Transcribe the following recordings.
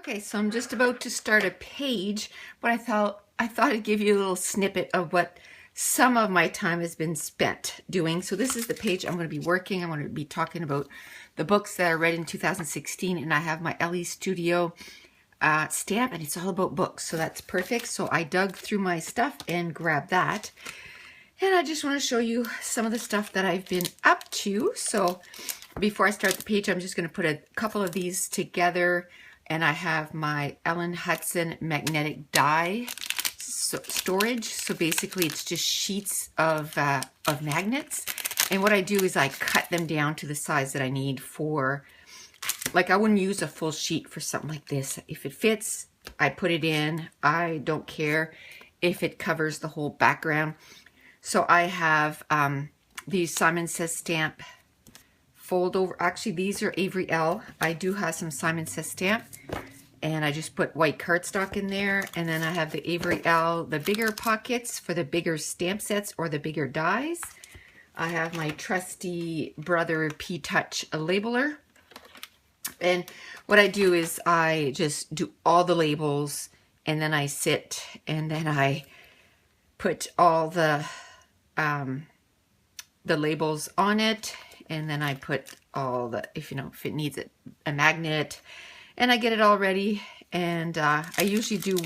Okay, so I'm just about to start a page, but I thought I'd give you a little snippet of what some of my time has been spent doing. So this is the page I'm going to be working. I'm going to be talking about the books that I read in 2016, and I have my LE Studio stamp, and it's all about books, so that's perfect. So I dug through my stuff and grabbed that, and I just want to show you some of the stuff that I've been up to. So before I start the page, I'm just going to put a couple of these together. And I have my Ellen Hudson magnetic die storage. So basically it's just sheets of magnets. And what I do is I cut them down to the size that I need for, like I wouldn't use a full sheet for something like this. If it fits, I put it in. I don't care if it covers the whole background. So I have these Simon Says stamp fold over. Actually, these are Avery L. I do have some Simon Says stamp, and I just put white cardstock in there. And then I have the Avery L, the bigger pockets for the bigger stamp sets or the bigger dies. I have my trusty Brother P-Touch labeler. And what I do is I just do all the labels, and then I sit, and then I put all the labels on it. And then I put all the, if it needs a magnet, and I get it all ready. And I usually do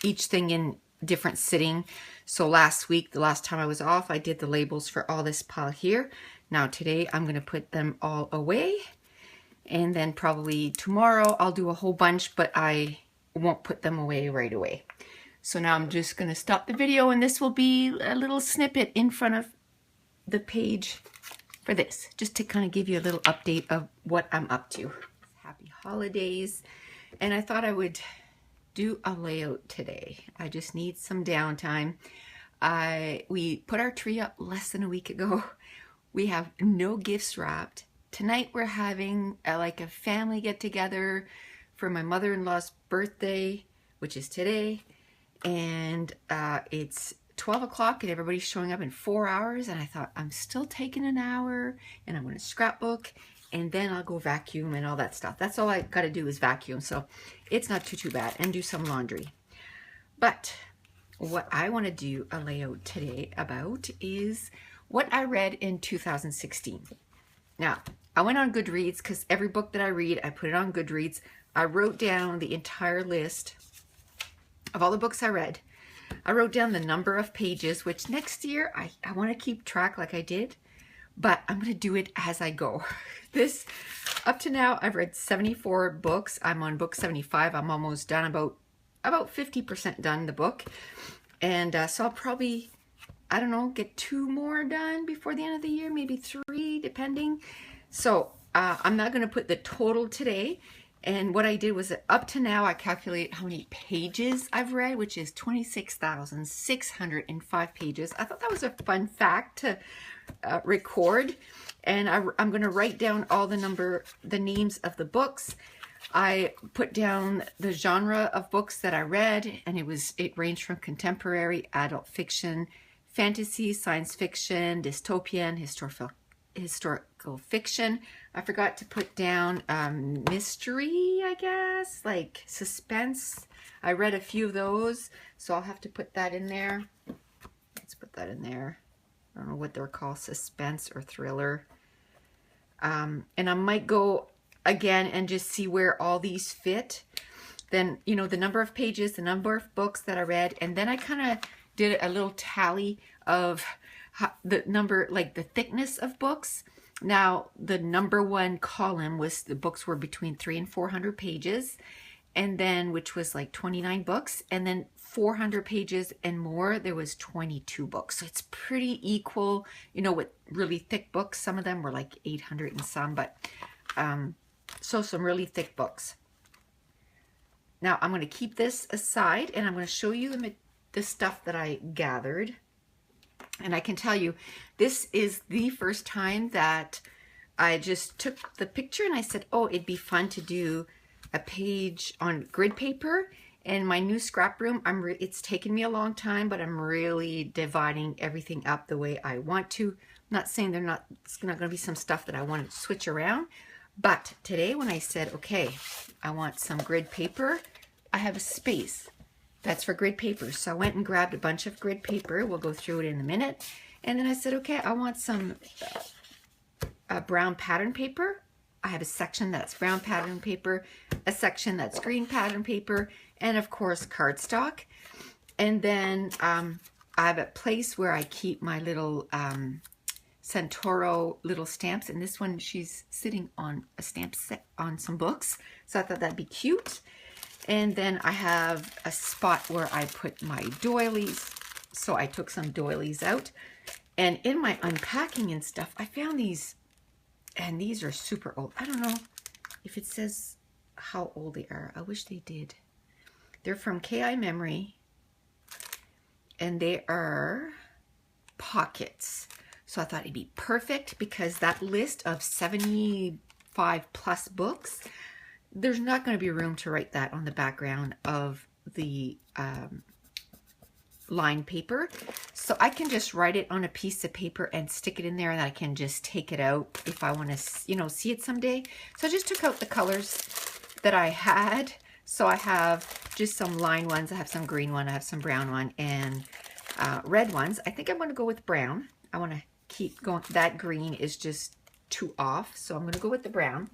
each thing in different sitting. So last week, the last time I was off, I did the labels for all this pile here. Now today, I'm going to put them all away. And then probably tomorrow, I'll do a whole bunch, but I won't put them away right away. So now I'm just going to stop the video, and this will be a little snippet in front of the page for this, just to kind of give you a little update of what I'm up to. Happy holidays. And I thought I would do a layout today. I just need some downtime. We put our tree up less than a week ago. We have no gifts wrapped. Tonight we're having like a family get together for my mother-in-law's birthday, which is today. And it's 12 o'clock and everybody's showing up in 4 hours, and I thought I'm still taking an hour and I'm going to scrapbook, and then I'll go vacuum and all that stuff. That's all I got to do is vacuum, so it's not too bad, and do some laundry. But what I want to do a layout today about is what I read in 2016. Now, I went on Goodreads because every book that I read, I put it on Goodreads. I wrote down the entire list of all the books I read. I wrote down the number of pages, which next year I want to keep track like I did, but I'm going to do it as I go. This, up to now, I've read 74 books. I'm on book 75. I'm almost done, about 50% done the book. And so I'll probably, I don't know, get 2 more done before the end of the year, maybe 3, depending. So I'm not going to put the total today. And what I did was up to now, I calculate how many pages I've read, which is 26,605 pages. I thought that was a fun fact to record. And I'm going to write down all the names of the books. I put down the genre of books that I read, and it ranged from contemporary, adult fiction, fantasy, science fiction, dystopian, historical fiction. I forgot to put down mystery, I guess, like suspense. I read a few of those, so I'll have to put that in there. Let's put that in there. I don't know what they're called, suspense or thriller. And I might go again and just see where all these fit. Then, the number of pages, the number of books that I read, and then I kind of did a little tally of the number, like the thickness of books. Now, the number 1 column was the books were between 300 and 400 pages, and then, which was like 29 books, and then 400 pages and more, there was 22 books. So it's pretty equal, with really thick books. Some of them were like 800 and some, but so some really thick books. Now, I'm going to keep this aside, and I'm going to show you the stuff that I gathered. And I can tell you, this is the first time that I just took the picture and I said, oh, it'd be fun to do a page on grid paper. And my new scrap room, it's taken me a long time, but I'm really dividing everything up the way I want to. I'm not saying it's not going to be some stuff that I want to switch around, But today when I said, okay, I want some grid paper, I have a space that's for grid paper. So I went and grabbed a bunch of grid paper. We'll go through it in a minute. And then I said, okay, I want some brown pattern paper. I have a section that's brown pattern paper, a section that's green pattern paper, and of course cardstock. And then I have a place where I keep my little Santoro little stamps, and this one she's sitting on a stamp set on some books, so I thought that'd be cute. And then I have a spot where I put my doilies, so I took some doilies out. And in my unpacking and stuff, I found these, and these are super old. I don't know if it says how old they are. I wish they did. They're from KI Memory, and they are pockets. So I thought it'd be perfect because that list of 75 plus books, there's not going to be room to write that on the background of the lined paper. So I can just write it on a piece of paper and stick it in there, and I can just take it out if I want to, you know, see it someday. So I just took out the colors that I had. So I have just some lined ones. I have some green one. I have some brown one and red ones. I think I'm going to go with brown. I want to keep going. That green is just too off, so I'm going to go with the brown.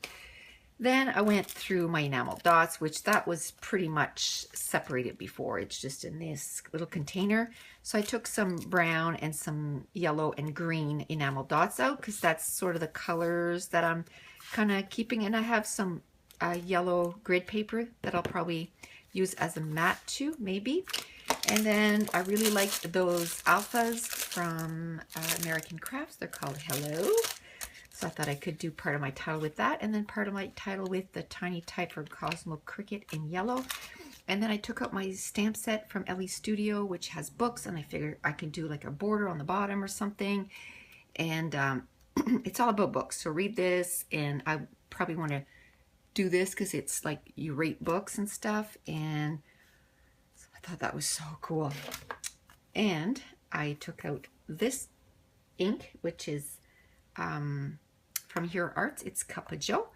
Then I went through my enamel dots, which that was pretty much separated before. It's just in this little container. So I took some brown and some yellow and green enamel dots out because that's sort of the colors that I'm kind of keeping. And I have some yellow grid paper that I'll probably use as a mat too, maybe. And then I really liked those alphas from American Crafts. They're called Hello. So I thought I could do part of my title with that, and then part of my title with the tiny type from Cosmo Cricket in yellow. And then I took out my stamp set from Ellie Studio, which has books, and I figured I could do like a border on the bottom or something. And it's all about books. So read this, and I probably want to do this because it's like you rate books and stuff. And so I thought that was so cool. And I took out this ink, which is from Hero Arts. It's Cup of Joe.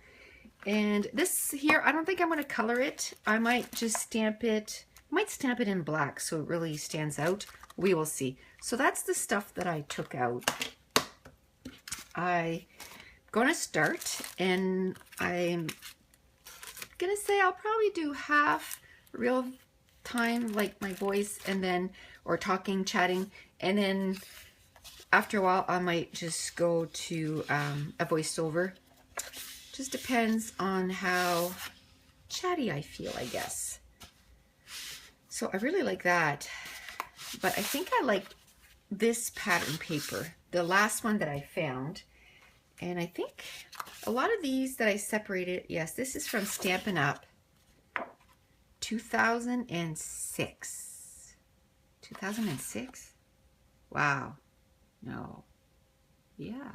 And this here, I don't think I'm going to color it. I might just stamp it. I might stamp it in black so it really stands out. We will see. So that's the stuff that I took out. I'm going to start, and I'm going to say I'll probably do half real time, like my voice, and then, or talking, chatting, and then after a while, I might just go to a voiceover. Just depends on how chatty I feel, I guess. So I really like that. But I think I like this pattern paper, the last one that I found. And I think a lot of these that I separated, yes, this is from Stampin' Up! 2006. 2006? Wow. No. Yeah.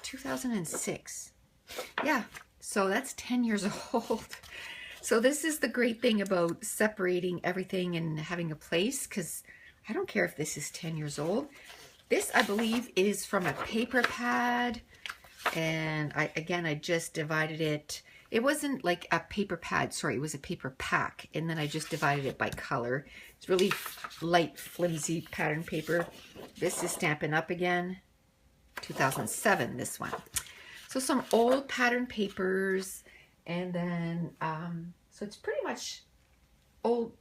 2006. Yeah. So that's 10 years old. So this is the great thing about separating everything and having a place, because I don't care if this is 10 years old. This, I believe, is from a paper pad. And I just divided it. It wasn't like a paper pad, sorry, it was a paper pack. And then I just divided it by color. It's really light, flimsy pattern paper. This is Stampin' Up! Again. 2007, this one. So some old pattern papers. And then, so it's pretty much old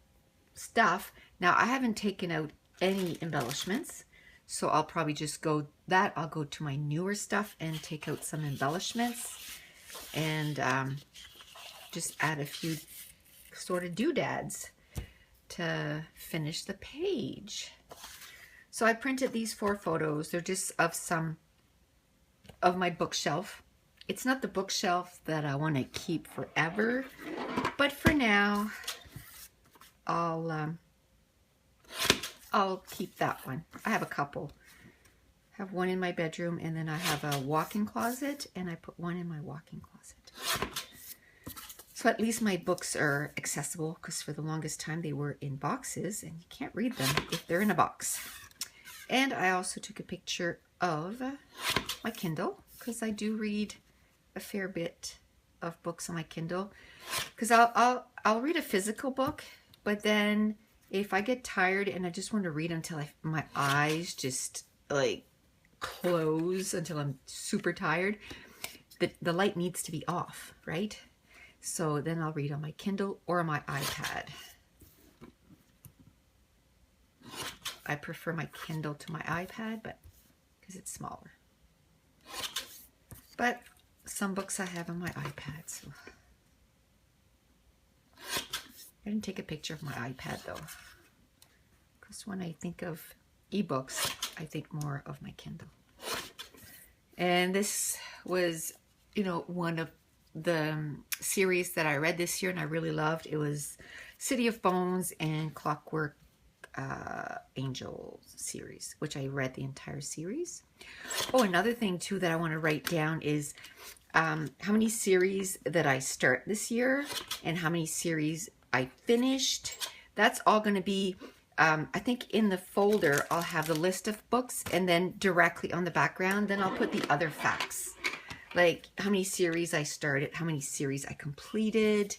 stuff. Now, I haven't taken out any embellishments. So I'll probably just go that. I'll go to my newer stuff and take out some embellishments. And just add a few sort of doodads to finish the page. So I printed these 4 photos. They're just of some of my bookshelf. It's not the bookshelf that I want to keep forever, but for now, I'll keep that one. I have a couple. I have one in my bedroom, and then I have a walk-in closet, and I put one in my walk-in closet. So at least my books are accessible, because for the longest time they were in boxes, and you can't read them if they're in a box. And I also took a picture of my Kindle, because I do read a fair bit of books on my Kindle, because I'll read a physical book, but then if I get tired and I just want to read until my eyes just like close until I'm super tired, the light needs to be off, right? So then I'll read on my Kindle or my iPad. I prefer my Kindle to my iPad, but because it's smaller. But some books I have on my iPad, so I didn't take a picture of my iPad though, because when I think of ebooks, I think more of my Kindle. And this was, you know, one of the series that I read this year and I really loved. It was City of Bones and Clockwork Angel series, which I read the entire series. Oh, another thing too that I want to write down is how many series that I start this year and how many series I finished. That's all going to be, I think in the folder I'll have the list of books, and then directly on the background then I'll put the other facts, like how many series I started, how many series I completed,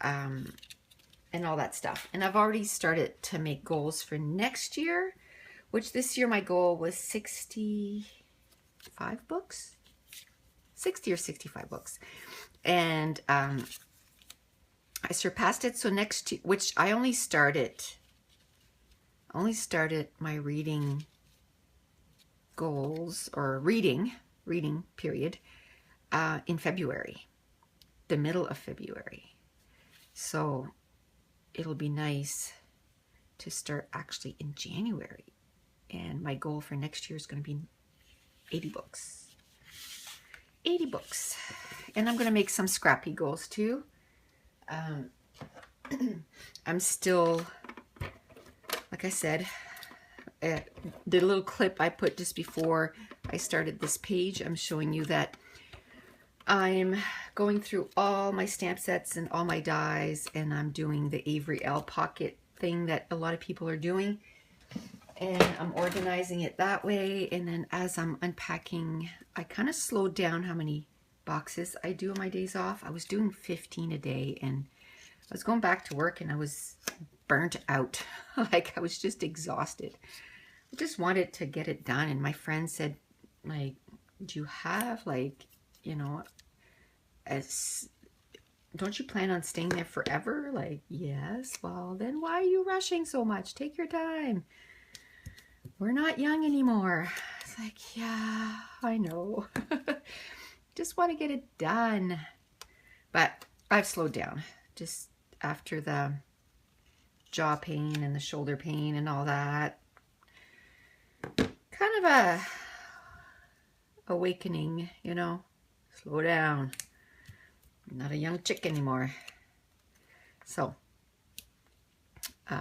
and all that stuff. And I've already started to make goals for next year, which this year my goal was 65 books, 60 or 65 books. And I surpassed it. So next year, which I only started my reading goals, or reading period, in February, the middle of February. So it'll be nice to start actually in January. And my goal for next year is going to be 80 books. 80 books. And I'm going to make some scrappy goals too. I'm still, like I said, the little clip I put just before I started this page, I'm showing you that I'm going through all my stamp sets and all my dies, and I'm doing the Avery L pocket thing that a lot of people are doing, and I'm organizing it that way. And then as I'm unpacking, I kind of slowed down how many boxes I do on my days off. I was doing 15 a day, and I was going back to work and I was burnt out. Like, I was just exhausted. I just wanted to get it done. And my friend said, like, do you have, like, you know, don't you plan on staying there forever? Like, yes. Well, then why are you rushing so much? Take your time. We're not young anymore. It's like, yeah, I know. Just want to get it done. But I've slowed down just after the jaw pain and the shoulder pain and all that. Kind of a awakening, you know. Slow down. I'm not a young chick anymore. So, I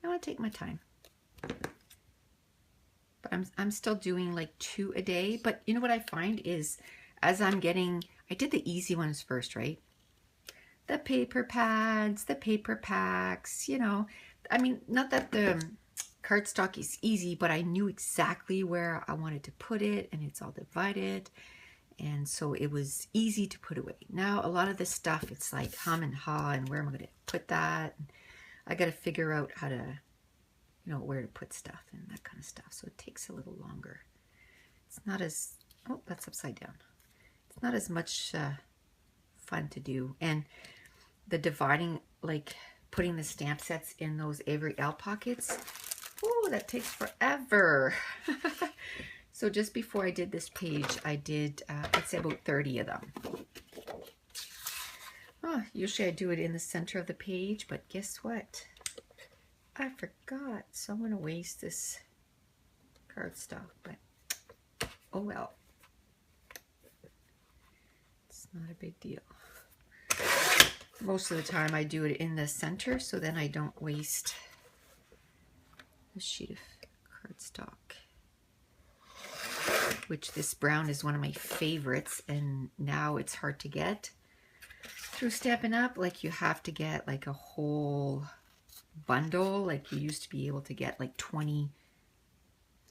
want to take my time. But I'm still doing like 2 a day. But you know what I find is, as I'm getting, I did the easy ones first, right? The paper pads, the paper packs, you know. I mean, not that the cardstock is easy, but I knew exactly where I wanted to put it, and it's all divided. And so it was easy to put away. Now, a lot of this stuff, it's like hum and haw, and where am I going to put that? And I got to figure out how to, you know, where to put stuff and that kind of stuff. So it takes a little longer. It's not as, oh, that's upside down. It's not as much fun to do. And the dividing, like putting the stamp sets in those Avery L pockets, oh, that takes forever. So just before I did this page, I did, I'd say about 30 of them. Oh, usually I do it in the center of the page, but guess what? I forgot, so I'm going to waste this cardstock, but oh well. It's not a big deal. Most of the time I do it in the center, so then I don't waste a sheet of cardstock. Which this brown is one of my favorites, and now it's hard to get through Stampin' Up. Like, you have to get like a whole bundle. Like, you used to be able to get like 20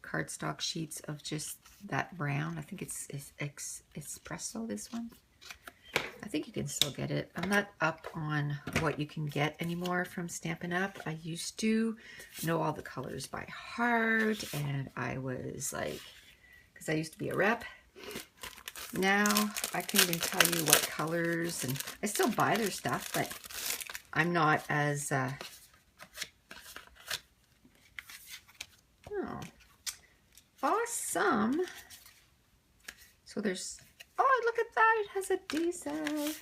cardstock sheets of just that brown. I think it's espresso, this one. I think you can still get it. I'm not up on what you can get anymore from Stampin' Up. I used to know all the colors by heart, and I was like, because I used to be a rep. Now I can't even tell you what colors, and I still buy their stuff, but I'm not as oh, awesome. So there's, oh, look at that, it has a D-set.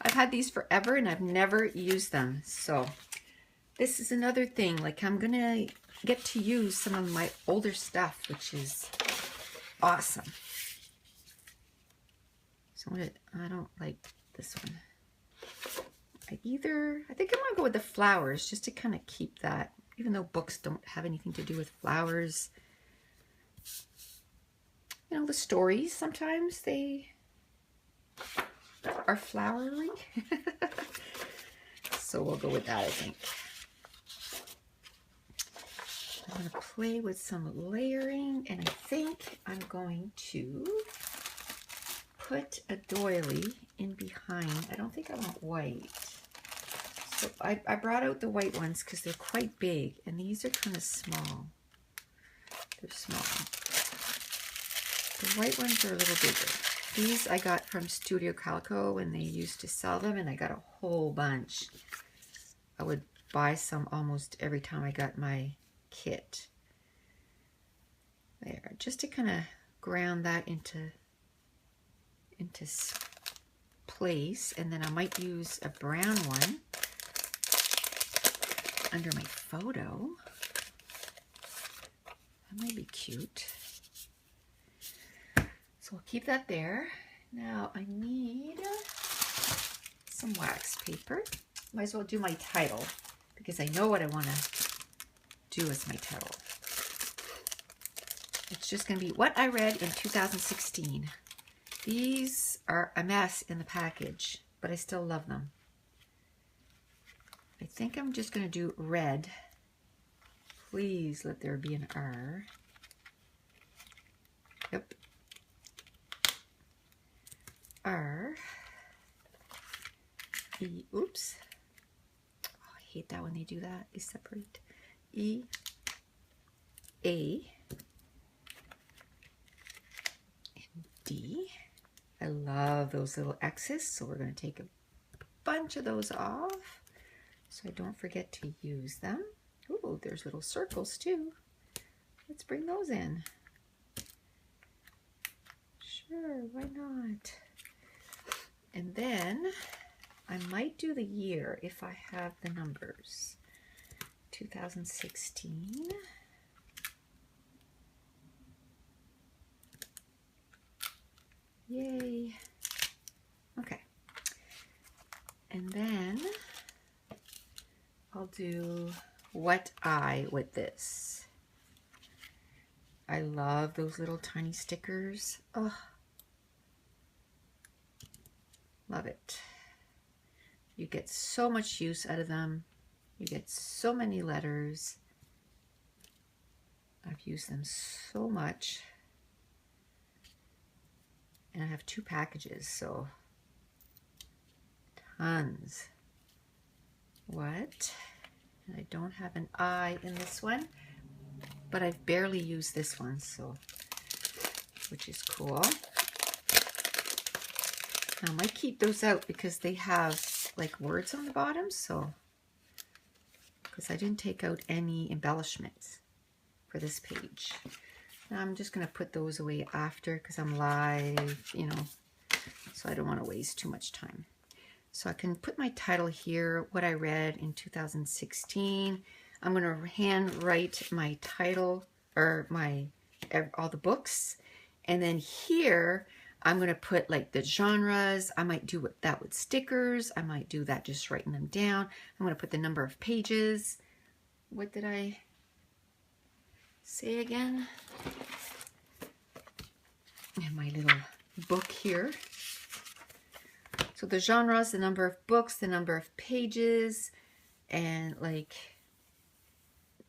I've had these forever and I've never used them. So this is another thing, like I'm gonna get to use some of my older stuff, which is awesome. So I don't like this one. I think I'm gonna go with the flowers just to kind of keep that, even though books don't have anything to do with flowers. You know, the stories, sometimes they are flowery. So we'll go with that, I think. I'm going to play with some layering, and I think I'm going to put a doily in behind. I don't think I want white. So I brought out the white ones because they're quite big, and these are kind of small. They're small. The white ones are a little bigger. These I got from Studio Calico when they used to sell them, and I got a whole bunch. I would buy some almost every time I got my kit. There, just to kind of ground that into place, and then I might use a brown one under my photo. That might be cute. So I'll keep that there. Now I need some wax paper. Might as well do my title because I know what I want to do as my title. It's just going to be what I read in 2016. These are a mess in the package, but I still love them. I think I'm just going to do red. Please let there be an R. Yep. R. E. Oops. Oh, I hate that when they do that. They separate. E. A. And D. I love those little X's, so we're going to take a bunch of those off so I don't forget to use them. Ooh, there's little circles too. Let's bring those in. Sure, why not? And then I might do the year if I have the numbers. 2016. Yay. Okay. And then I'll do what I with this. I love those little tiny stickers. Oh, love it. You get so much use out of them. You get so many letters. I've used them so much. And I have 2 packages, so tons. What? And I don't have an I in this one, but I've barely used this one, so, which is cool. I might keep those out because they have like words on the bottom, so, because I didn't take out any embellishments for this page. Now I'm just going to put those away after because I'm live, you know, so I don't want to waste too much time. So I can put my title here, what I read in 2016. I'm going to hand write my title or all the books. And then here, I'm going to put like the genres. I might do that with stickers. I might do that just writing them down. I'm going to put the number of pages. What did I say again? And my little book here. So the genres, the number of books, the number of pages, and like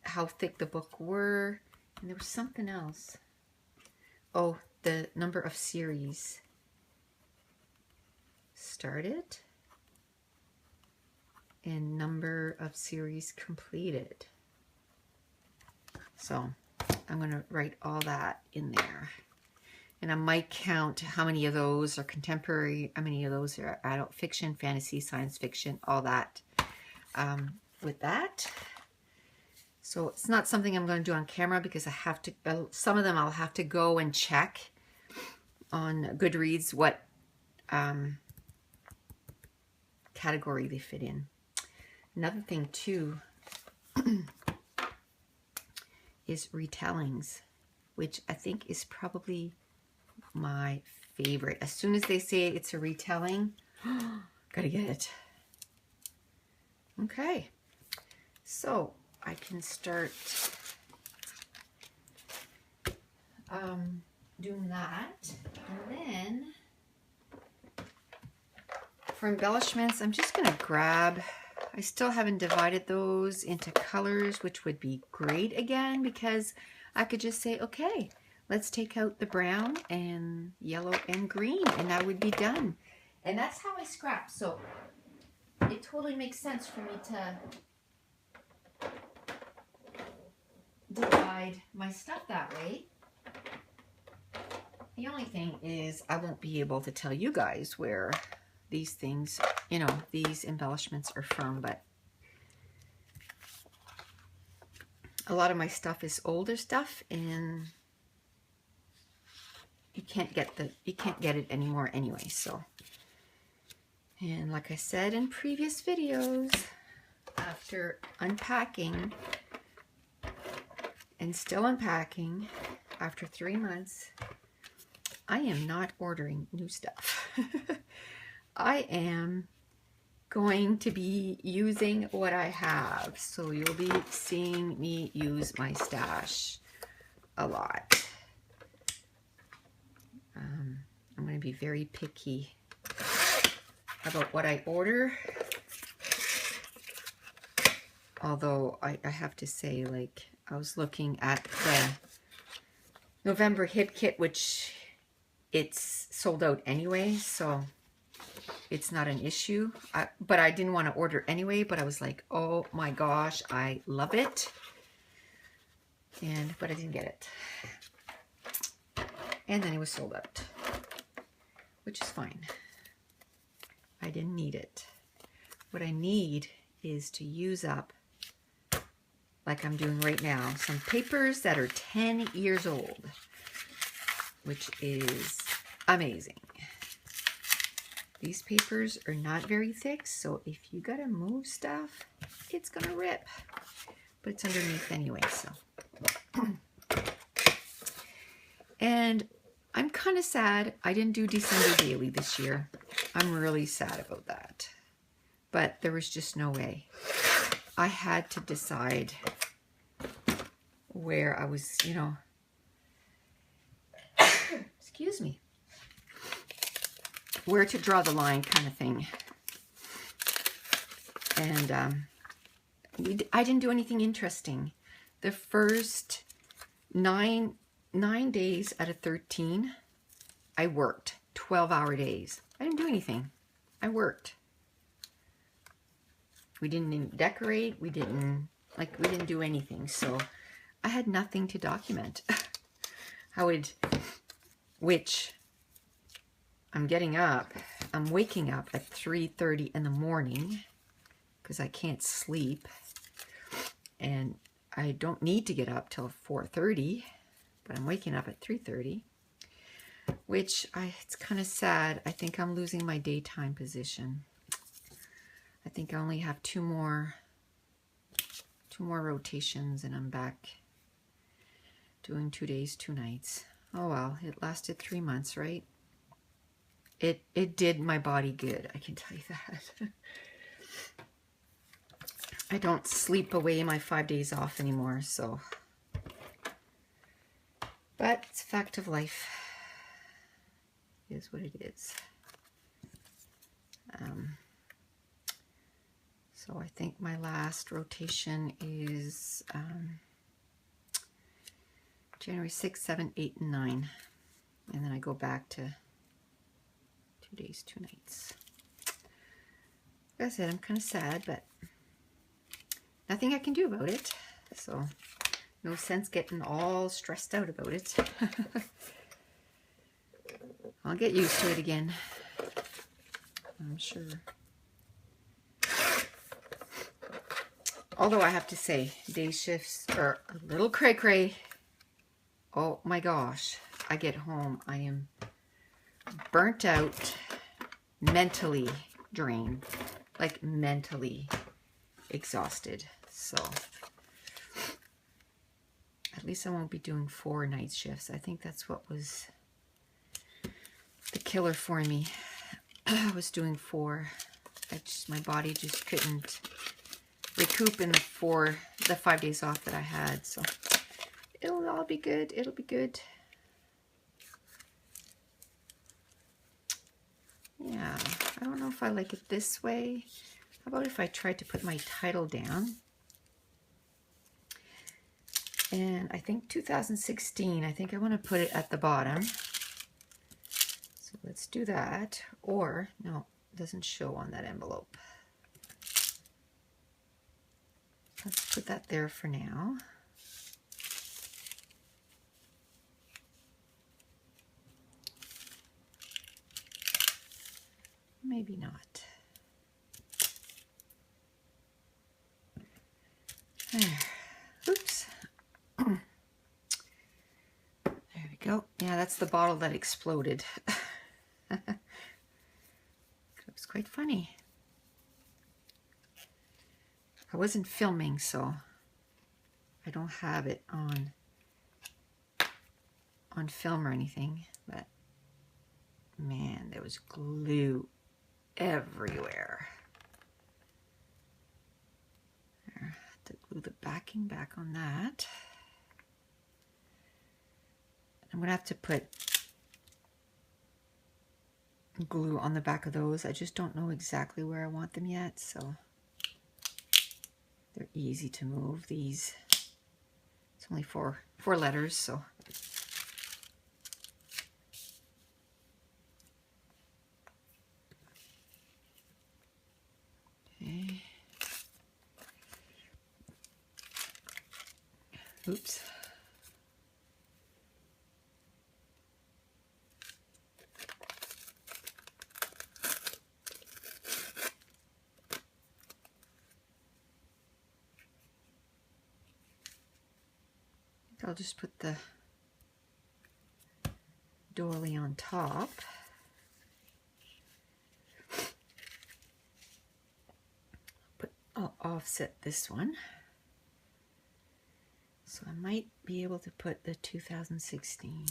how thick the book were. And there was something else. Oh, the number of series started and number of series completed. So I'm going to write all that in there. And I might count how many of those are contemporary, how many of those are adult fiction, fantasy, science fiction, all that with that. So it's not something I'm going to do on camera because I have to, some of them I'll have to go and check on Goodreads what category they fit in. Another thing too is retellings, which I think is probably my favorite. As soon as they say it's a retelling, gotta get it. Okay, so I can start doing that. And then for embellishments, I'm just gonna grab, I still haven't divided those into colors, which would be great again, because I could just say, okay, let's take out the brown and yellow and green, and that would be done. And that's how I scrap. So it totally makes sense for me to divide my stuff that way. The only thing is I won't be able to tell you guys where these things, you know, these embellishments are from, but a lot of my stuff is older stuff, and you can't get it anymore anyway. So, and like I said in previous videos, after unpacking and still unpacking after 3 months, I am not ordering new stuff. I am going to be using what I have. So you'll be seeing me use my stash a lot. I'm going to be very picky about what I order. Although I have to say, like, I was looking at the November hip kit, which it's sold out anyway, so it's not an issue. But I didn't want to order anyway, but I was like, oh my gosh, I love it. But I didn't get it. And then it was sold out, which is fine. I didn't need it. What I need is to use up, like I'm doing right now, some papers that are 10 years old, which is amazing. These papers are not very thick, so if you gotta move stuff, it's gonna rip. But it's underneath anyway, so. And I'm kind of sad I didn't do December Daily this year. I'm really sad about that. But there was just no way. I had to decide where I was, you know, excuse me, where to draw the line kind of thing. And I didn't do anything interesting. The first nine days out of 13, I worked 12-hour days. I didn't do anything. I worked. We didn't even decorate. We didn't do anything. So I had nothing to document. Which I'm getting up. I'm waking up at 3:30 in the morning because I can't sleep. And I don't need to get up till 4:30, but I'm waking up at 3:30, which it's kind of sad. I think I'm losing my daytime position. I think I only have two more rotations and I'm back doing 2 days, 2 nights. Oh well, it lasted 3 months, right? It did my body good, I can tell you that. I don't sleep away my 5 days off anymore, so. But it's a fact of life. It is what it is. So I think my last rotation is January 6, 7, 8, and 9. And then I go back to 2 days, 2 nights. Like I said, I'm kind of sad, but nothing I can do about it. So no sense getting all stressed out about it. I'll get used to it again, I'm sure. Although I have to say, day shifts are a little cray-cray. Oh my gosh, I get home, I am burnt out, mentally drained, like mentally exhausted. So at least I won't be doing 4 night shifts. I think that's what was the killer for me. I was doing 4. My body just couldn't recoup in the 5 days off that I had. So it'll all be good. It'll be good. Yeah, I don't know if I like it this way. How about if I tried to put my title down? And I think 2016, I think I want to put it at the bottom. So let's do that. Or, no, it doesn't show on that envelope. Let's put that there for now. Maybe not. There. Oops. There we go. Yeah, that's the bottle that exploded. It was quite funny. I wasn't filming, so I don't have it on film or anything, but man, there was glue everywhere. There, I have to glue the backing back on that. I'm gonna have to put glue on the back of those. I just don't know exactly where I want them yet, so they're easy to move. These, it's only four letters, so. Okay. Oops. I'll just put the doily on top. I'll offset this one. So I might be able to put the 2016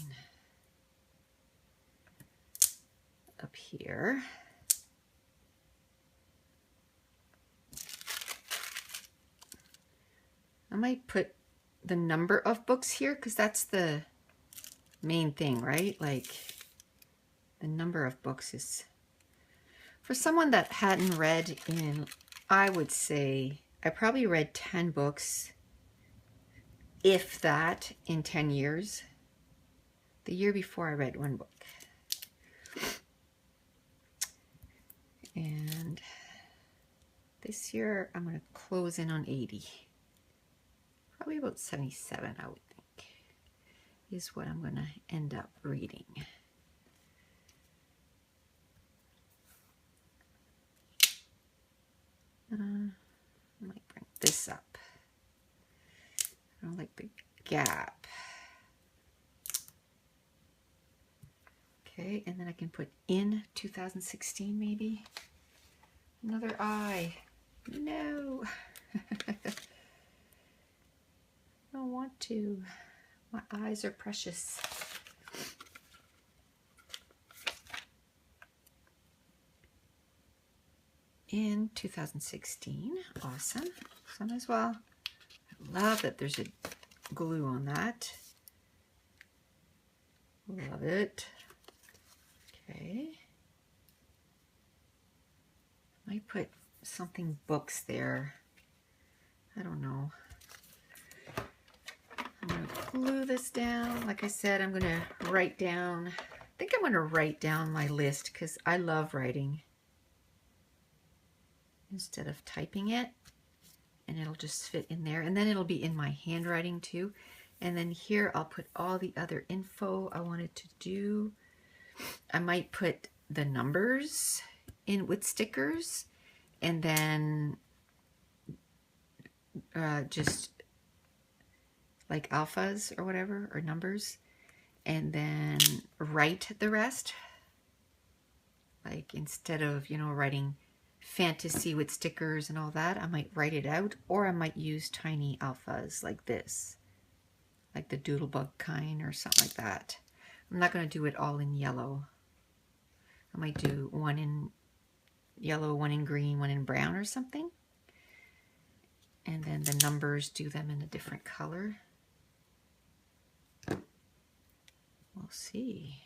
up here. I might put the number of books here because that's the main thing, right? Like the number of books is, for someone that hadn't read in, I would say I probably read 10 books, if that, in 10 years. The year before I read 1 book. And this year I'm going to close in on 80. Probably about 77, I would think, is what I'm going to end up reading. I might bring this up. I don't like the gap. Okay, and then I can put in 2016 maybe. Another eye. No. I don't want to. My eyes are precious. In 2016. Awesome. So as well. I love that there's a glue on that. Love it. Okay. I might put something books there. I don't know. I'm going to glue this down. Like I said, I'm going to write down, I think I'm going to write down my list because I love writing instead of typing it. And it'll just fit in there. And then it'll be in my handwriting too. And then here I'll put all the other info I wanted to do. I might put the numbers in with stickers and then just like alphas or whatever, or numbers, and then write the rest. Like instead of, you know, writing fantasy with stickers and all that, I might write it out, or I might use tiny alphas like this, like the doodlebug kind or something like that. I'm not going to do it all in yellow. I might do one in yellow, one in green, one in brown or something. And then the numbers, do them in a different color. We'll see.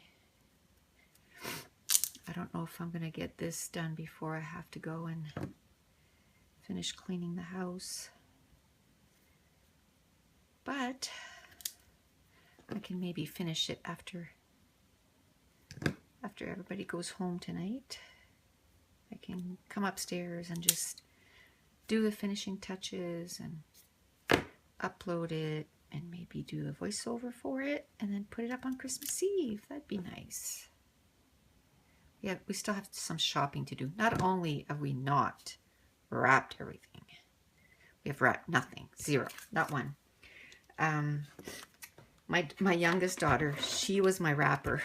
I don't know if I'm going to get this done before I have to go and finish cleaning the house. But I can maybe finish it after everybody goes home tonight. I can come upstairs and just do the finishing touches and upload it and maybe do the voiceover for it and then put it up on Christmas Eve. That'd be nice. Yeah, we still have some shopping to do. Not only have we not wrapped everything, we have wrapped nothing, zero, not one. My youngest daughter, she was my wrapper.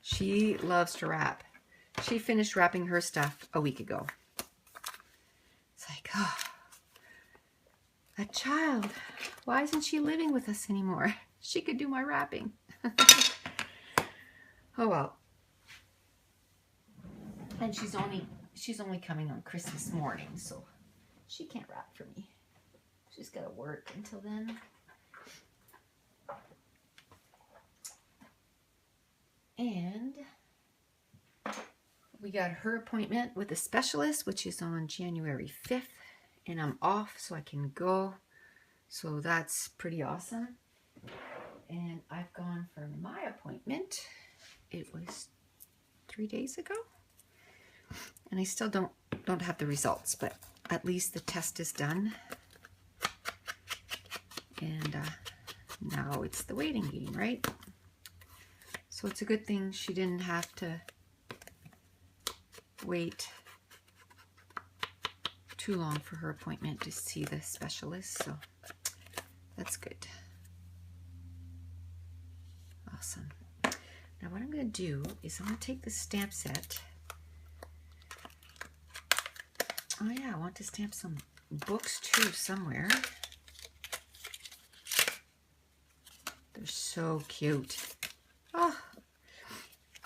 She loves to wrap. She finished wrapping her stuff a week ago. It's like, oh, that child, why isn't she living with us anymore? She could do my wrapping. Oh well. And she's only coming on Christmas morning, so she can't wrap for me. She's got to work until then. And we got her appointment with a specialist, which is on January 5th. And I'm off, so I can go. So that's pretty awesome. And I've gone for my appointment. It was 3 days ago. And I still don't have the results, but at least the test is done. And now it's the waiting game, right? So it's a good thing she didn't have to wait too long for her appointment to see the specialist, so that's good. Awesome. Now what I'm going to do is I'm going to take the stamp set. Oh yeah, I want to stamp some books too somewhere. They're so cute. Oh,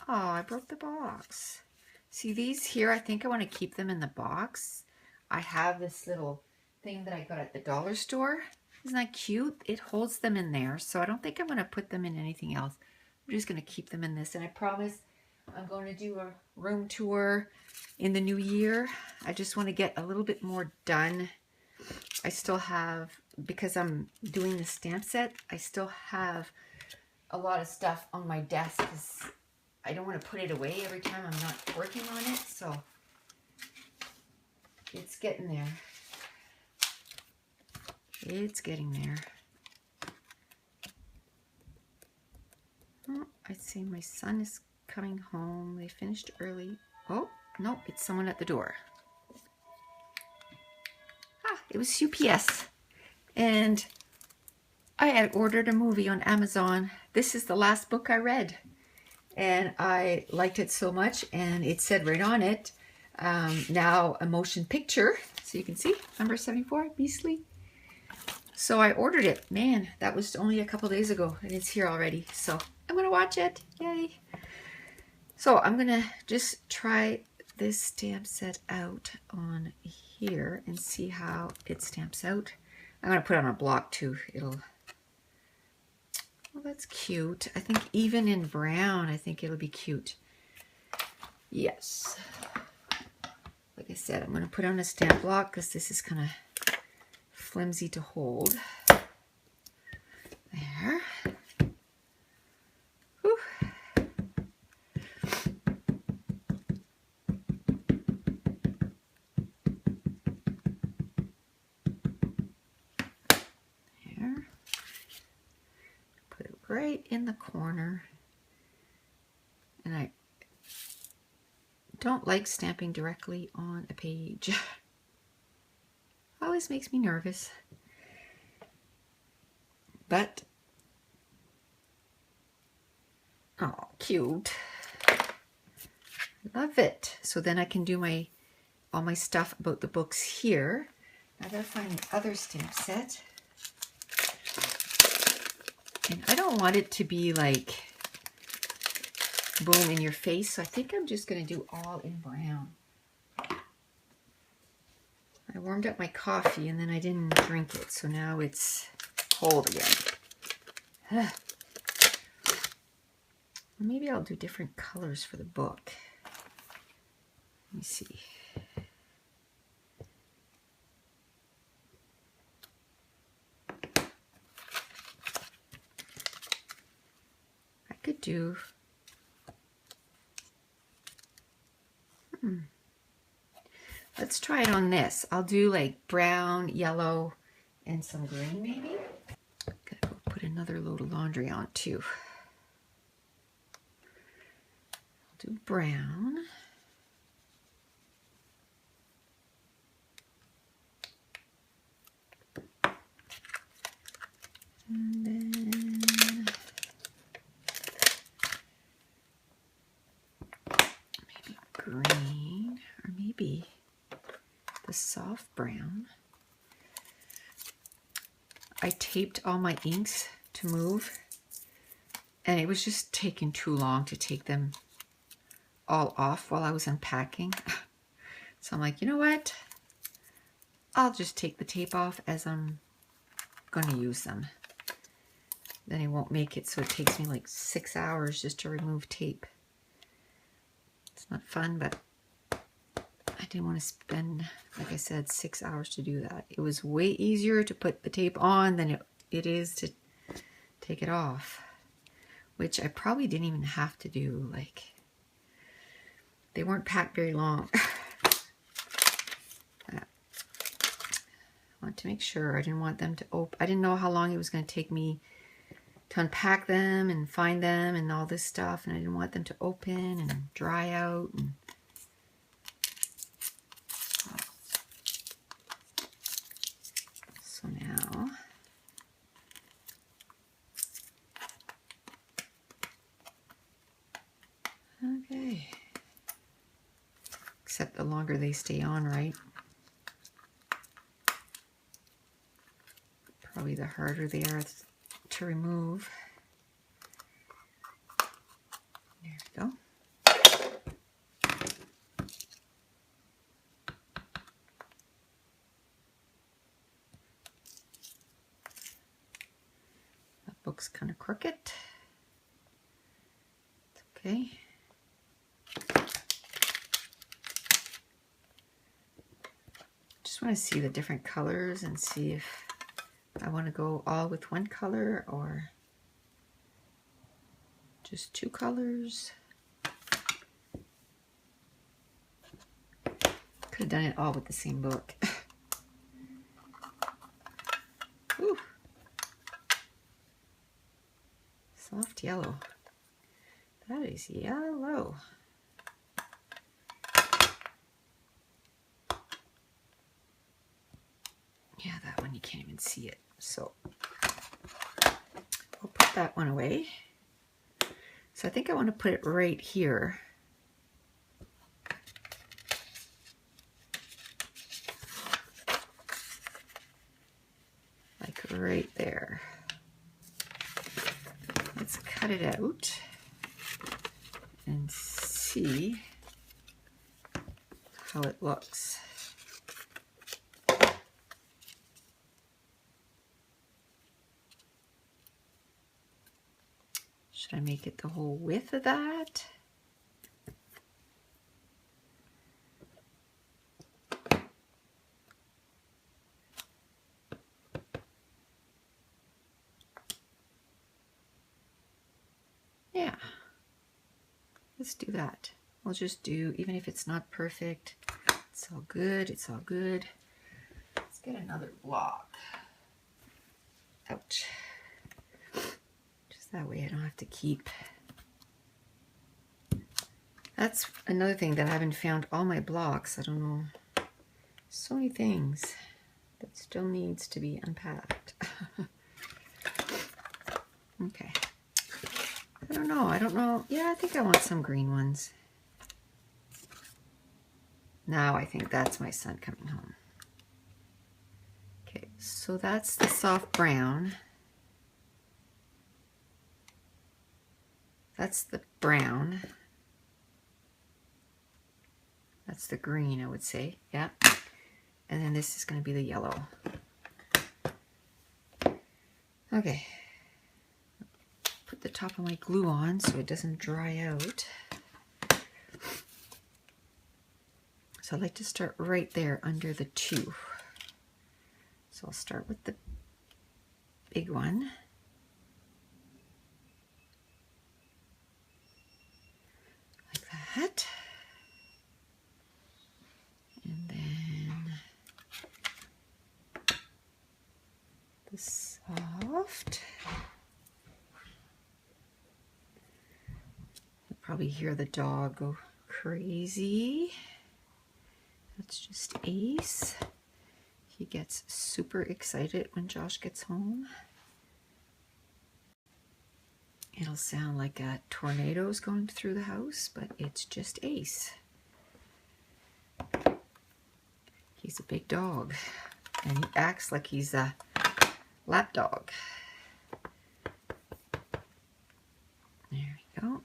I broke the box. See these here, I think I want to keep them in the box. I have this little thing that I got at the dollar store. Isn't that cute? It holds them in there, so I don't think I'm going to put them in anything else. I'm just going to keep them in this, and I promise I'm going to do a room tour in the new year. I just want to get a little bit more done. I still have, because I'm doing the stamp set, I still have a lot of stuff on my desk because I don't want to put it away every time I'm not working on it, so it's getting there. It's getting there. Oh, I see my son is coming home. They finished early. Oh, no, it's someone at the door. Ah, it was UPS. And I had ordered a movie on Amazon. This is the last book I read. And I liked it so much, and it said right on it, now a motion picture. So you can see, number 74, Beastly. So I ordered it. Man, that was only a couple days ago, and it's here already. So I'm going to watch it. Yay. So I'm going to just try this stamp set out on here and see how it stamps out. I'm going to put it on a block too. It'll... Well, that's cute. I think even in brown, I think it'll be cute. Yes. Like I said, I'm going to put on a stamp block because this is kind of flimsy to hold. There. in the corner. And I don't like stamping directly on a page. Always makes me nervous. But, oh, cute. Love it. So then I can do all my stuff about the books here. I gotta find the other stamp set. And I don't want it to be like boom in your face, so I think I'm just gonna do all in brown. I warmed up my coffee and then I didn't drink it, so now it's cold again. Maybe I'll do different colors for the book. Let me see. I could do let's try it on this. I'll do like brown, yellow, and some green maybe. Gotta go put another load of laundry on too. I'll do brown. And then maybe green, or maybe the soft brown. I taped all my inks to move, and it was just taking too long to take them all off while I was unpacking. So I'm like, you know what? I'll just take the tape off as I'm going to use them. Then it won't make it so it takes me like 6 hours just to remove tape. It's not fun, but I didn't want to spend, like I said, 6 hours to do that. It was way easier to put the tape on than it is to take it off, which I probably didn't even have to do. Like, they weren't packed very long. I want to make sure. I didn't want them to open. I didn't know how long it was going to take me to unpack them and find them and all this stuff, and I didn't want them to open and dry out. And so now okay, except the longer they stay on, right? Probably the harder they are to remove. There we go. That book's kind of crooked. It's okay. Just want to see the different colors and see if I want to go all with one color or just two colors. Could have done it all with the same book. Ooh. Soft yellow. That is yellow. Yeah, that one you can't even see it. So I'll put that one away. So I think I want to put it right here. Like right there. Let's cut it out and see how it looks. Should I make it the whole width of that? Yeah, let's do that. We'll just do, even if it's not perfect, it's all good, it's all good. Let's get another block. Ouch. Just That way I don't have to keep. That's another thing that I haven't found all my blocks. I don't know. So many things that still needs to be unpacked. Okay. I don't know. Yeah, I think I want some green ones. Now I think that's my son coming home. Okay, so that's the soft brown. That's the brown. That's the green, I would say. Yeah. And then this is going to be the yellow. Okay. Put the top of my glue on so it doesn't dry out. So I like to start right there under the 2. So I'll start with the big one. Like that. And then the soft. You'll probably hear the dog go crazy. That's just Ace. He gets super excited when Josh gets home. It'll sound like a tornado's going through the house, but it's just Ace. He's a big dog, and he acts like he's a lap dog. There we go.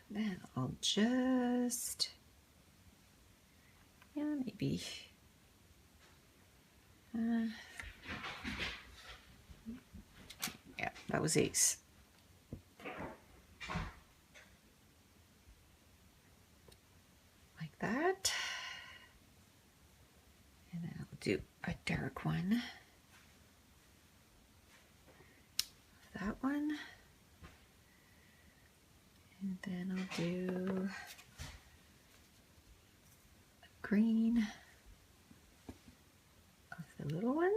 And then I'll just, yeah, maybe, yeah, that was Ace. Like that. And then I'll do a dark one. That one. And then I'll do a green of the little one.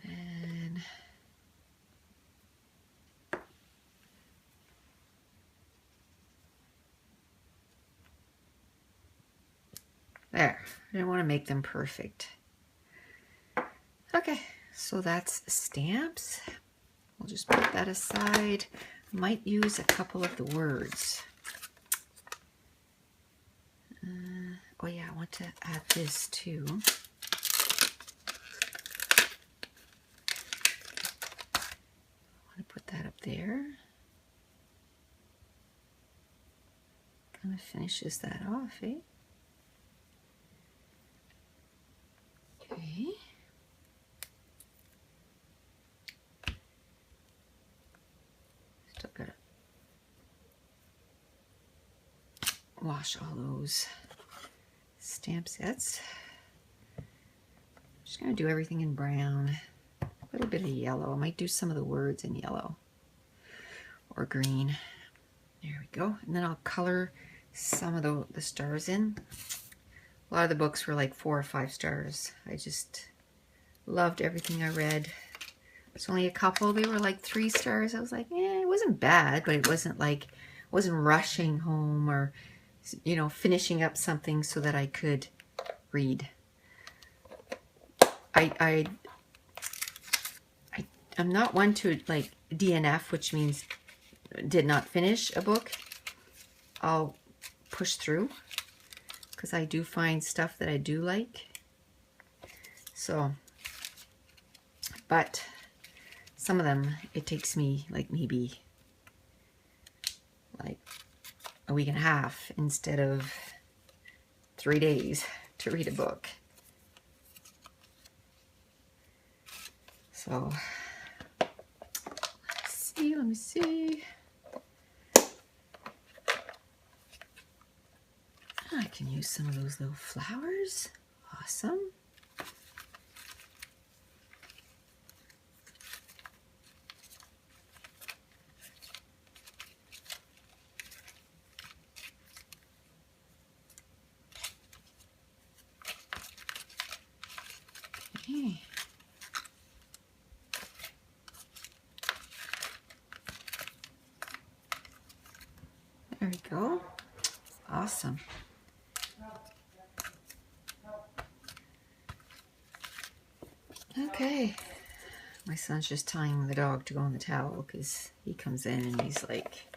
And then there. I don't want to make them perfect. Okay, so that's stamps. We'll just put that aside. Might use a couple of the words. Oh yeah, I want to add this too. I want to put that up there. Kind of finishes that off, eh? Okay. Still gotta wash all those stamp sets. Just gonna do everything in brown. A little bit of yellow. I might do some of the words in yellow or green. There we go. And then I'll color some of the stars in. A lot of the books were like 4 or 5 stars. I just loved everything I read. There's only a couple. They were like 3 stars. I was like, it wasn't bad, but it wasn't like, I wasn't rushing home or, you know, finishing up something so that I could read. I'm not one to like DNF, which means did not finish a book. I'll push through because I do find stuff that I do like. So, but some of them, it takes me like maybe like a week and a half instead of 3 days to read a book. So, let me see. I can use some of those little flowers. Awesome. There we go. Awesome. Okay. My son's just telling the dog to go in the towel because he comes in and he's like,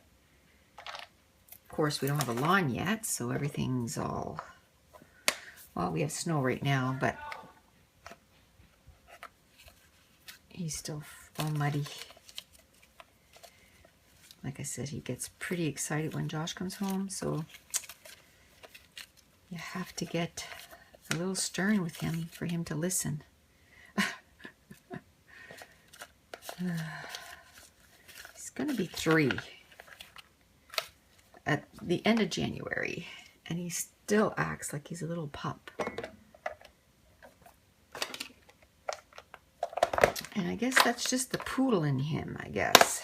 of course we don't have a lawn yet, so everything's all, well, we have snow right now, but he's still all muddy. Like I said, he gets pretty excited when Josh comes home, so you have to get a little stern with him for him to listen. He's going to be 3 at the end of January, and he still acts like he's a little pup. And I guess that's just the poodle in him, I guess.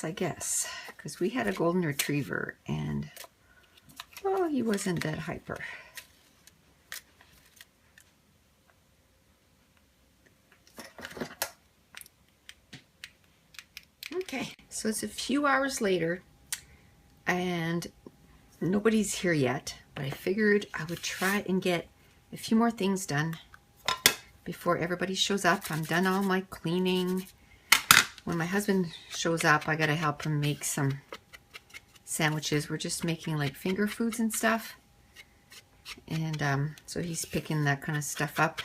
I guess, because we had a golden retriever, and, well, he wasn't that hyper. Okay, so it's a few hours later, and nobody's here yet, but I figured I would try and get a few more things done before everybody shows up. I'm done all my cleaning. When my husband shows up, I gotta help him make some sandwiches. We're just making like finger foods and stuff. And so he's picking that kind of stuff up.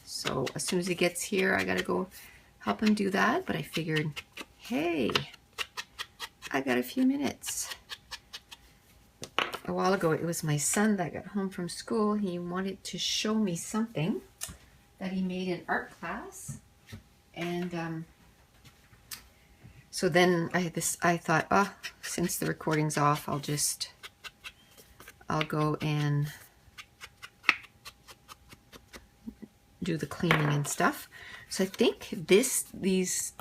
So as soon as he gets here, I gotta go help him do that. But I figured, hey, I got a few minutes. A while ago, it was my son that got home from school. He wanted to show me something that he made in art class. And so then I thought, oh, since the recording's off, I'll go and do the cleaning and stuff. So I think these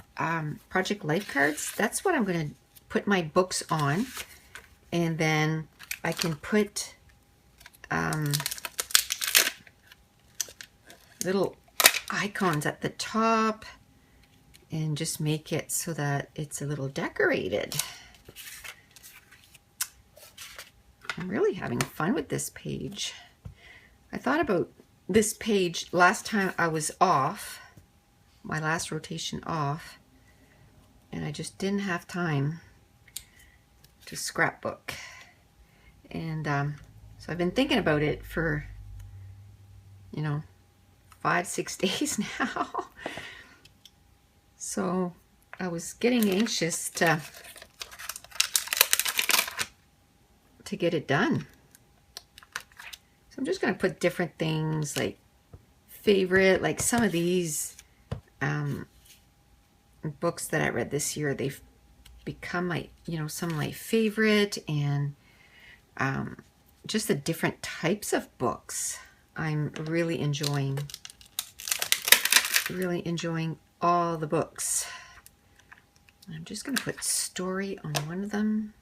Project Life cards, that's what I'm going to put my books on. And then I can put little icons at the top and just make it so that it's a little decorated. I'm really having fun with this page. I thought about this page last time I was off, my last rotation off, and I just didn't have time to scrapbook. And so I've been thinking about it for, 5-6 days now. So I was getting anxious to get it done. So I'm just going to put different things like favorite, like some of these books that I read this year, they've become my, some of my favorite, and just the different types of books I'm really enjoying all the books. I'm just going to put story on one of them.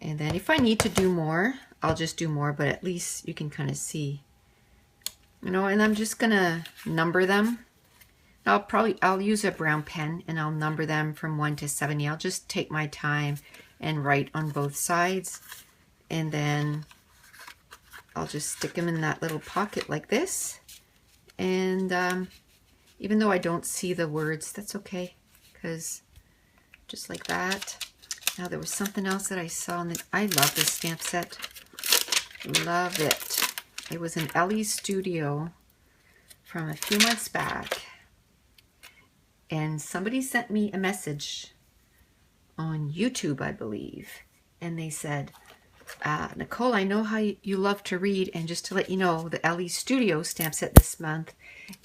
And then if I need to do more, I'll just do more, but at least you can kind of see, and I'm just going to number them. I'll use a brown pen and I'll number them from 1 to 70. I'll just take my time and write on both sides. And then I'll just stick them in that little pocket like this. And even though I don't see the words, that's okay, because just like that. Now there was something else that I saw, and I love this stamp set. Love it. It was an Ellie's Studio from a few months back. And somebody sent me a message on YouTube, I believe. And they said, Nicole, I know how you love to read, and just to let you know, the Ellie's Studio stamp set this month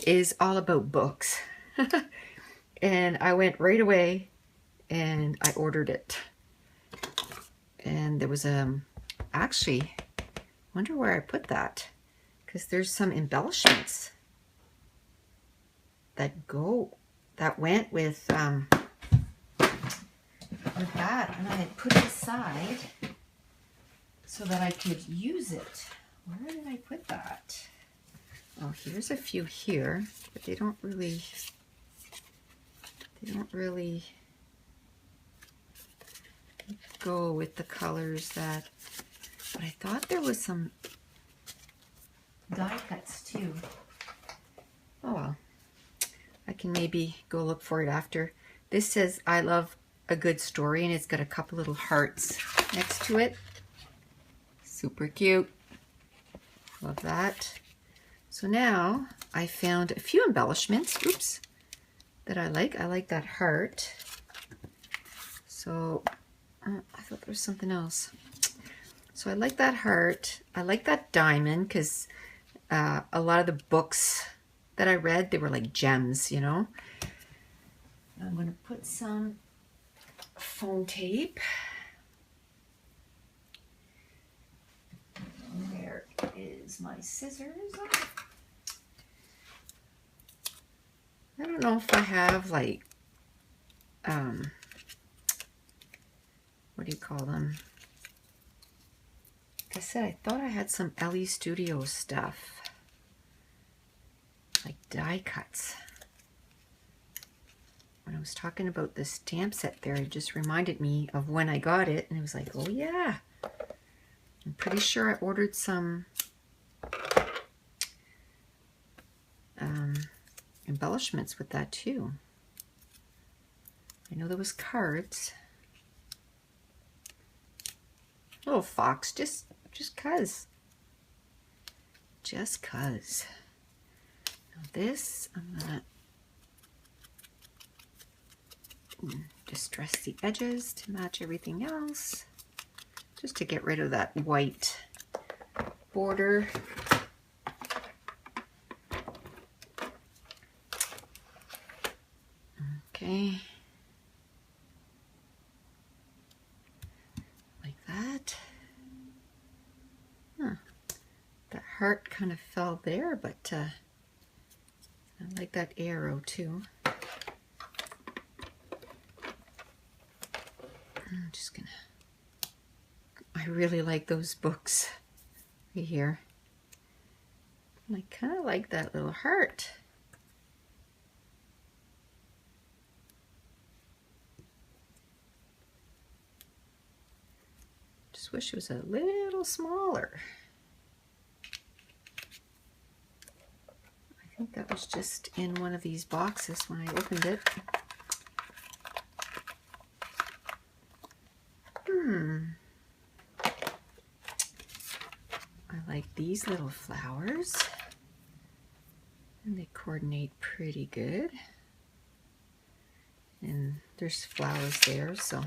is all about books. And I went right away and I ordered it. And there was actually, I wonder where I put that, because there's some embellishments that went with that, and I had put it aside so that I could use it. Where did I put that? Oh, here's a few here, but they don't really They don't really go with the colors that, but I thought there was some die cuts too. Oh well, I can maybe go look for it after. This says, I love a good story, and it's got a couple little hearts next to it. Super cute. Love that. So now I found a few embellishments, oops, that I like. I like that heart. So I thought there was something else. So I like that heart. I like that diamond because a lot of the books that I read, they were like gems, you know. I'm going to put some foam tape. Where is my scissors? I don't know if I have like, what do you call them? Like I said, I thought I had some Ellie Studio stuff, like die cuts. When I was talking about the stamp set there, it just reminded me of when I got it, and it was like, oh yeah. I'm pretty sure I ordered some embellishments with that too. I know there was cards. Little fox, just cuz. Just cuz. Now this, I'm gonna distress the edges to match everything else, just to get rid of that white border. Okay. Like that. Huh. That heart kind of fell there, but I like that arrow too. I'm just gonna, I really like those books right here. And I kind of like that little heart. Just wish it was a little smaller. I think that was just in one of these boxes when I opened it. I like these little flowers, and they coordinate pretty good. And there's flowers there, so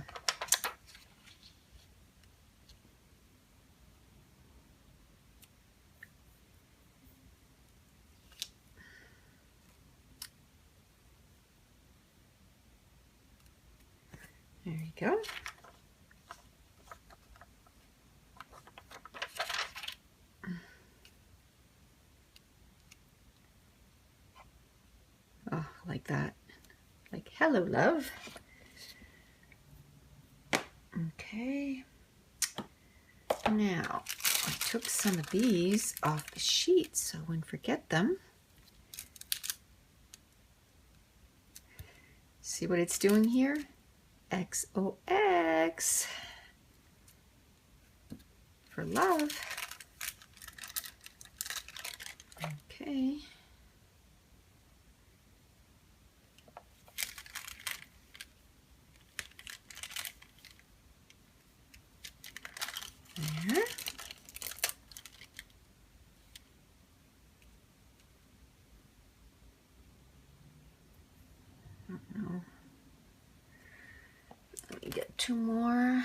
there you go. Oh, like that. Like, hello, love. Okay. Now, I took some of these off the sheet so I wouldn't forget them. See what it's doing here? XOX for love. Okay. There. I don't know. Let me get two more.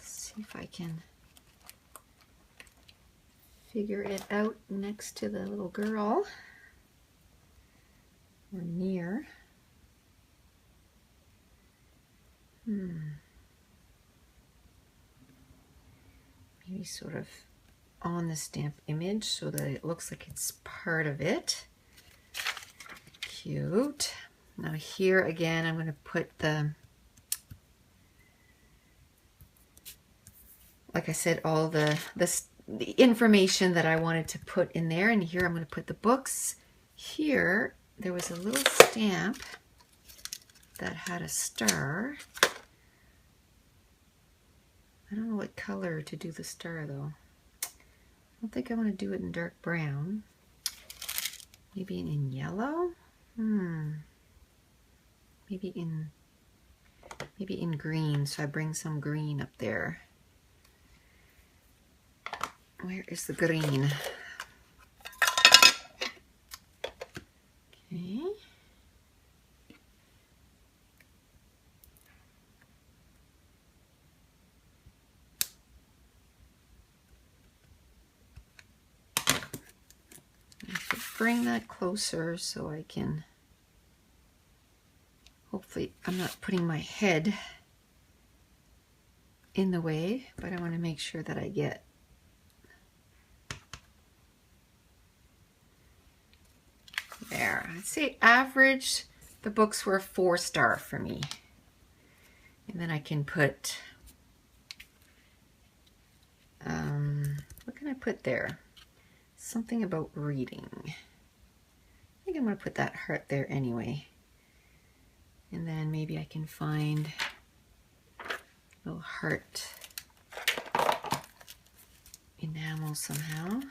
See if I can figure it out next to the little girl, or near. Maybe sort of on the stamp image so that it looks like it's part of it. Cute. Now here again, I'm going to put the, like I said, all the information that I wanted to put in there. And here I'm going to put the books. Here, there was a little stamp that had a star. I don't know what color to do the star though. I don't think I want to do it in dark brown. Maybe in yellow? Maybe in green, so I bring some green up there. Where is the green? Okay. I should bring that closer so I can, hopefully I'm not putting my head in the way, but I want to make sure that I get there. I'd say average, the books were 4-star for me. And then I can put, what can I put there? Something about reading. I think I'm going to put that heart there anyway. And then maybe I can find a little heart enamel somehow.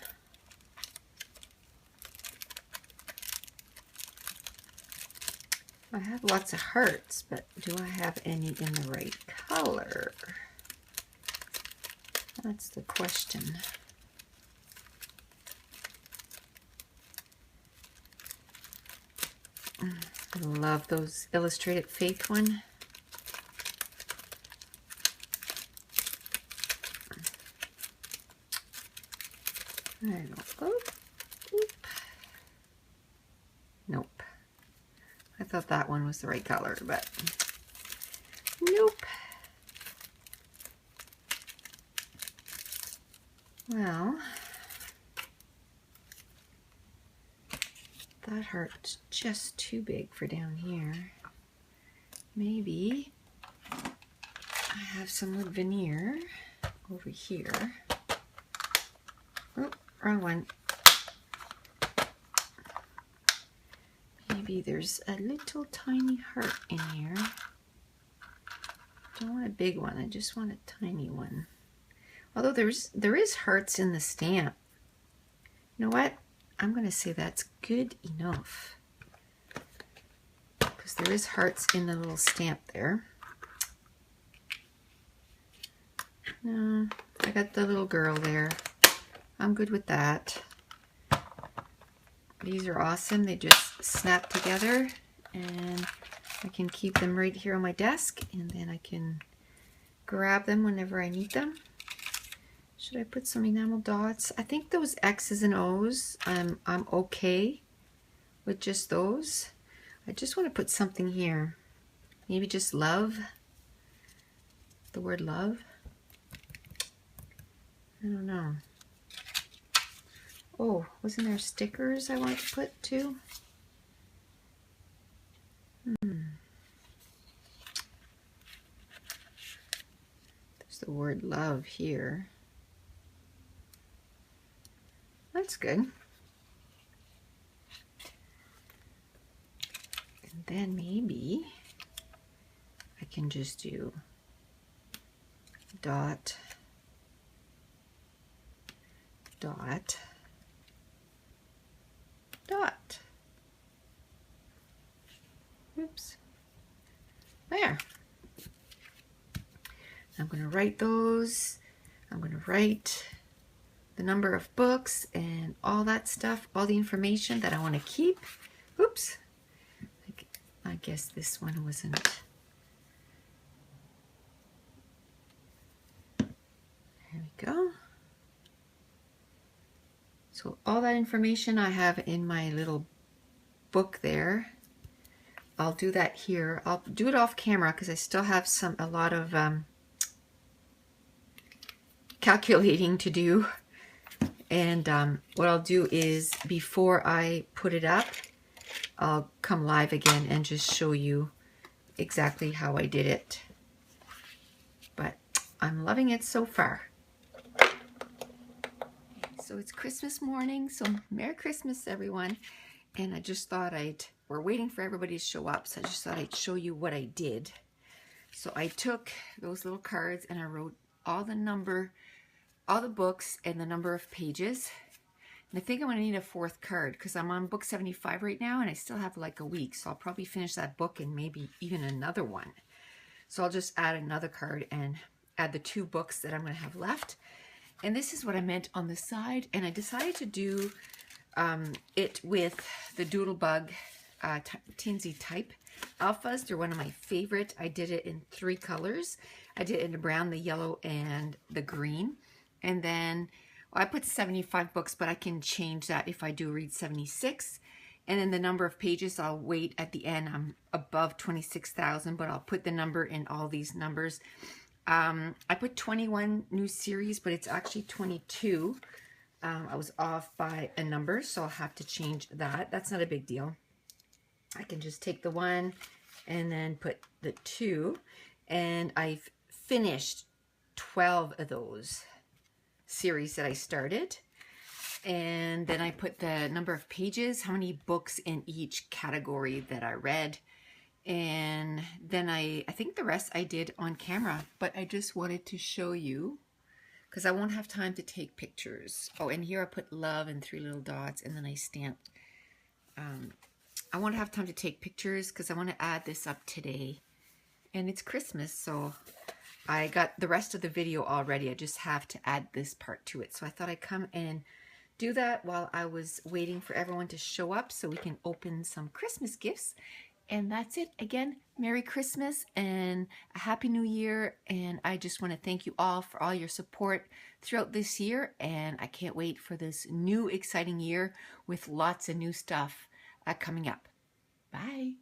I have lots of hearts, but do I have any in the right color? That's the question. I love those Illustrated Faith one. I don't know. Oop. Nope. I thought that one was the right color, but nope. Well, that heart's just too big for down here. Maybe I have some wood veneer over here. Oh, wrong one. Maybe there's a little tiny heart in here. Don't want a big one, I just want a tiny one. Although there is hearts in the stamp. You know what? I'm going to say that's good enough. Because there is hearts in the little stamp there. No, I got the little girl there. I'm good with that. These are awesome. They just snap together and I can keep them right here on my desk and then I can grab them whenever I need them. Should I put some enamel dots? I think those X's and O's, I'm okay with just those. I just want to put something here. Maybe just love. The word love. I don't know. Oh, wasn't there stickers I want to put too? There's the word love here. That's good. And then maybe I can just do dot, dot, dot. Oops. There. I'm going to write those. I'm going to write the number of books and all that stuff, all the information that I want to keep. Oops. I guess this one wasn't. There we go. So all that information I have in my little book there. I'll do that here. I'll do it off camera because I still have a lot of calculating to do. And what I'll do is before I put it up, I'll come live again and just show you exactly how I did it. But I'm loving it so far. So it's Christmas morning, so Merry Christmas everyone. And I just thought I'd we're waiting for everybody to show up, so I just thought I'd show you what I did. So I took those little cards and I wrote all the books and the number of pages. And I think I'm going to need a fourth card because I'm on book 75 right now and I still have like a week. So I'll probably finish that book and maybe even another one. So I'll just add another card and add the 2 books that I'm going to have left. And this is what I meant on the side. And I decided to do it with the Doodlebug Teensy Type Alphas. They're one of my favorite. I did it in 3 colors. I did it in the brown, the yellow, and the green. And then I put 75 books, but I can change that if I do read 76. And then the number of pages, I'll wait at the end. I'm above 26,000, but I'll put the number in all these numbers. I put 21 new series, but it's actually 22. I was off by a number, so I'll have to change that. That's not a big deal. I can just take the 1 and then put the 2. And I've finished 12 of those series that I started. And then I put the number of pages, how many books in each category that I read. And then I think the rest I did on camera, but I just wanted to show you because I won't have time to take pictures. Oh, and here I put love and 3 little dots, and then I stamped. I won't have time to take pictures because I want to add this up today. And it's Christmas, so I got the rest of the video already. I just have to add this part to it. So I thought I'd come and do that while I was waiting for everyone to show up so we can open some Christmas gifts. And that's it. Again, Merry Christmas and a Happy New Year. And I just want to thank you all for all your support throughout this year. And I can't wait for this new exciting year with lots of new stuff coming up. Bye.